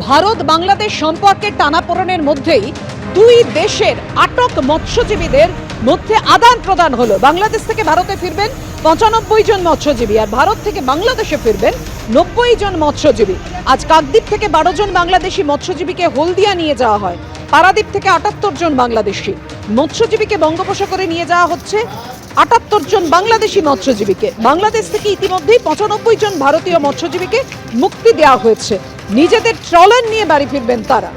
ভারত বাংলাদেশ সম্পর্কের টানাপোড়েনের মধ্যেই দুই দেশের আটক মৎস্যজীবীদের মধ্যে আদান প্রদান হলো। বাংলাদেশ থেকে ভারতে ফিরবেন ৯৫ জন মৎস্যজীবী, আর ভারত থেকে বাংলাদেশে ফিরবেন ৯০ জন মৎস্যজীবী। আজ কাকদ্বীপ থেকে ১২ জন বাংলাদেশি মৎস্যজীবীকে হলদিয়া নিয়ে যাওয়া হয়। পারাদ্বীপ থেকে ৭৮ জন বাংলাদেশি মৎস্যজীবীকে বঙ্গোপসাগরে নিয়ে যাওয়া হচ্ছে। ৭৮ জন বাংলাদেশি মৎস্যজীবীকে বাংলাদেশ থেকে ইতিমধ্যেই ৯৫ জন ভারতীয় মৎস্যজীবীকে মুক্তি দেওয়া হয়েছে। নিজেদের ট্রলার নিয়ে বাড়ি ফিরবেন তারা।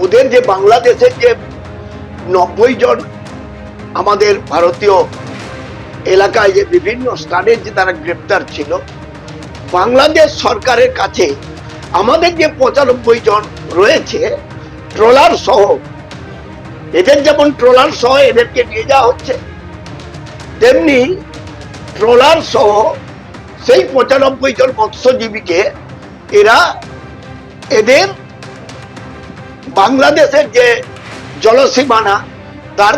ওদের যে বাংলাদেশের যে ৯০ জন আমাদের ভারতীয় এলাকায় যে বিভিন্ন স্থানের যে তারা গ্রেপ্তার ছিল, বাংলাদেশ সরকারের কাছে আমাদের যে ৯৫ জন রয়েছে ট্রলার সহ, এদের যেমন ট্রলার সহ এদেরকে নিয়ে যাওয়া হচ্ছে, তেমনি ট্রলার সহ সেই ৯৫ জন মৎস্যজীবীকে এরা এদের বাংলাদেশের যে জলসীমানা তার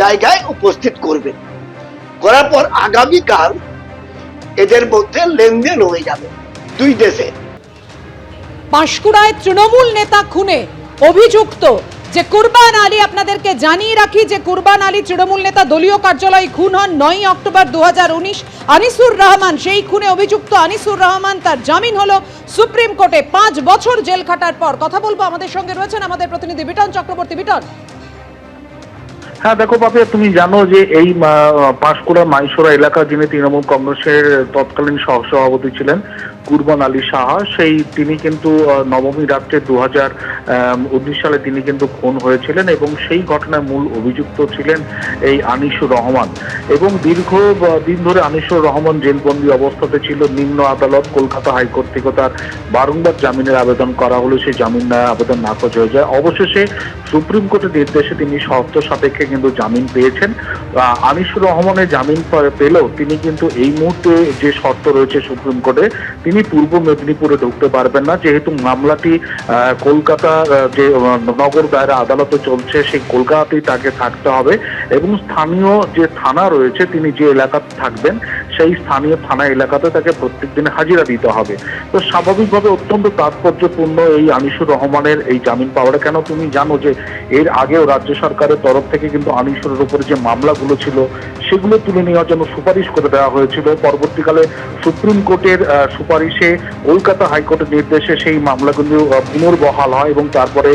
জায়গায় উপস্থিত করবেন। করার পর আগামীকাল এদের মধ্যে লেনদেন হয়ে যাবে দুই দেশে। পাঁশকুড়ায় তৃণমূল নেতা খুনে অভিযুক্ত যে কুরবান আলী, আপনাদেরকে জানিয়ে রাখি যে কুরবান আলী তৃণমূল নেতা দলীয় কার্যালয়ে খুন হন ৯ অক্টোবর ২০১৯। আনিসুর রহমান, সেই খুনে অভিযুক্ত আনিসুর রহমান, তার জামিন হলো সুপ্রিম কোর্টে ৫ বছর জেল খাটার পর। কথা বলবো, আমাদের সঙ্গে রয়েছেন আমাদের প্রতিনিধি বিটন চক্রবর্তী। বিটন, হ্যাঁ দেখো পাপিয়া, তুমি জানো যে এই পাঁশকুড়া মাইসোরা এলাকা যিনি তৃণমূল কংগ্রেসের তৎকালীন সহসভাপতি ছিলেন কুরবান আলী সাহা, তিনি কিন্তু নবমী রাত্রে ২০১৯ সালে তিনি কিন্তু খুন হয়েছিলেন এবং সেই ঘটনায় মূল অভিযুক্ত ছিলেন এই আনিসুর রহমান। এবং দীর্ঘদিন ধরে আনিসুর রহমান জেলবন্দি অবস্থাতে ছিল। নিম্ন আদালত কলকাতা হাইকোর্ট থেকে তার বারংবার জামিনের আবেদন করা হলো, সেই জামিন আবেদন নাকচ হয়ে যায়। অবশেষে সুপ্রিম কোর্টের নির্দেশে তিনি শর্ত সাপেক্ষে কিন্তু জামিন পেয়েছেন। আনিসুর রহমানের জামিন পেলেও তিনি কিন্তু এই মুহূর্তে যে শর্ত রয়েছে সুপ্রিম কোর্টে, তিনি পূর্ব মেদিনীপুরে ঢুকতে পারবেন না, যেহেতু মামলাটি কলকাতা যে নগর দায়রা আদালতে চলছে সেই কলকাতাতেই তাকে থাকতে হবে এবং স্থানীয় যে থানা রয়েছে তিনি যে এলাকাতে থাকবেন সেই স্থানীয় থানা এলাকাতে তাকে প্রত্যেকদিন হাজিরা দিতে হবে। তো স্বাভাবিকভাবে অত্যন্ত তাৎপর্যপূর্ণ এই আনিসুর রহমানের এই জামিন পাওয়াটা। কেন তুমি জানো যে এর আগেও রাজ্য সরকারের তরফ থেকে কিন্তু আনিসুরের উপরে যে মামলাগুলো ছিল সেগুলো তুলে নেওয়ার জন্য সুপারিশ করে দেওয়া হয়েছিল। পরবর্তীকালে সুপ্রিম কোর্টের সুপারিশে কলকাতা হাইকোর্টের নির্দেশে সেই মামলাগুলো পুনর্বহাল হয় এবং তারপরে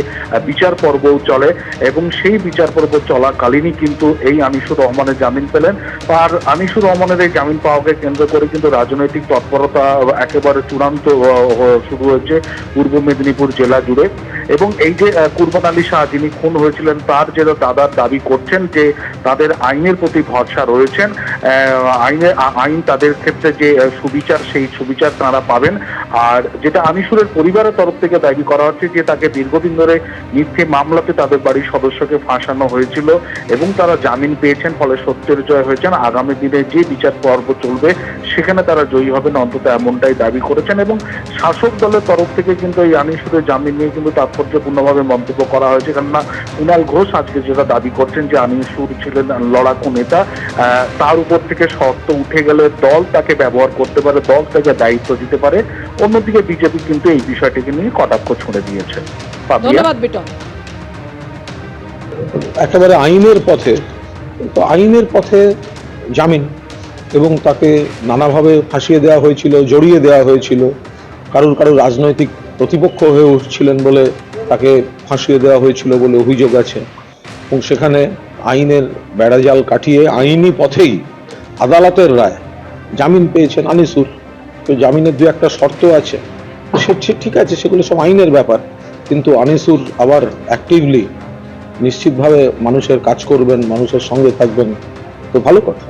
বিচার পর্বও চলে এবং সেই বিচার পর্ব চলাকালীনই কিন্তু এই আনিসুর রহমানের জামিন পেলেন। আর আনিসুর রহমানের এই জামিন পাওয়াকে কেন্দ্র করে কিন্তু রাজনৈতিক তৎপরতা একেবারে চূড়ান্ত শুরু হয়েছে পূর্ব মেদিনীপুর জেলা জুড়ে। এবং এই যে কুরবান আলী শাহ যিনি খুন হয়েছিলেন, তার যে দাদার দাবি করছেন যে তাদের আইনের প্রতি ভরসা রয়েছেন, আইন তাদের ক্ষেত্রে যে সুবিচার সেই সুবিচার তারা পাবেন। আর যেটা আনিসুরের পরিবারের তরফ থেকে দাবি করা হচ্ছে যে তাকে দীর্ঘদিন ধরে মিথ্যে মামলাতে তাদের বাড়ির সদস্যকে ফাঁসানো হয়েছিল এবং তারা জামিন পেয়েছেন, ফলে সত্যের জয় হয়েছেন। আগামী দিনে যে বিচার পর্ব চলবে সেখানে তারা জয়ী হবেন, অন্তত এমনটাই দাবি করেছেন। এবং শাসক দলের তরফ থেকে কিন্তু এই আনিসুরের জামিন নিয়ে কিন্তু তাৎপর্যপূর্ণভাবে মন্তব্য করা হয়েছে। কেননা কুণাল ঘোষ আজকে যেটা দাবি করছেন যে আনিসুর ছিলেন লড়াকু নেতা, তার উপর থেকে শর্ত উঠে গেলে দল তাকে ব্যবহার করতে পারে, দল তাকে দায়িত্ব দিতে পারে। অন্যদিকে বিজেপি কিন্তু এই বিষয়টিকে নিয়ে কটাক্ষ ছুঁড়ে দিয়েছে। ধন্যবাদ বিটন। একেবারে আইনের পথে, তো আইনের পথে জামিন এবং তাকে নানাভাবে ফাঁসিয়ে দেওয়া হয়েছিল, জড়িয়ে দেওয়া হয়েছিল, কারোর রাজনৈতিক প্রতিপক্ষ হয়ে উঠছিলেন বলে তাকে ফাঁসিয়ে দেওয়া হয়েছিল বলে অভিযোগ আছে। এবং সেখানে আইনের বেড়াজাল কাটিয়ে আইনি পথেই আদালতের রায় জামিন পেয়েছেন আনিসুর। তো জামিনের দু একটা শর্ত আছে, সে ঠিক আছে, সেগুলো সব আইনের ব্যাপার, কিন্তু আনিসুর আবার অ্যাক্টিভলি নিশ্চিতভাবে মানুষের কাজ করবেন, মানুষের সঙ্গে থাকবেন, তো ভালো কথা।